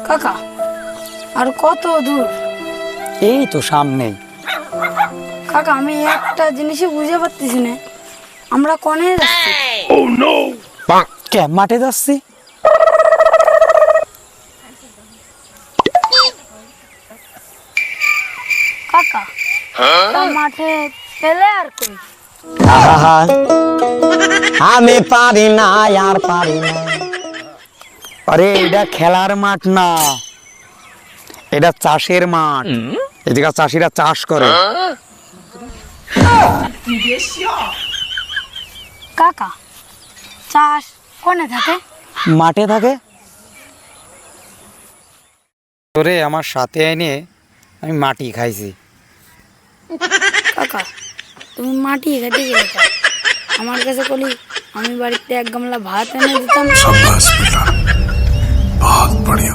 কাকা আর কত দূর? এই তো সামনেই। কাকা আমি একটা জিনিসই বুঝে পারতেছি না, আমরা কোনে যাচ্ছি? কে মাঠে যাচ্ছি? কাকা তা মাঠে পেলে আর কই? আহা, আমি পারি না আর পারি না। আরে এটা খেলার মাঠ না, এটা চাষের মাঠ। এদিকে চাষিরা চাষ করে। কাকা চাষ কোনে থাকে? মাঠে থাকে। তোরে আমার সাথে এনে আমি মাটি খাইছি। কাকা তুমি মাটি ঘাটে গেলে কেন? আমার কাছে কলি আমি বাড়িতে এক গামলা ভাত এনে দিতাম। शाबाश बेटा, बहुत बढ़िया।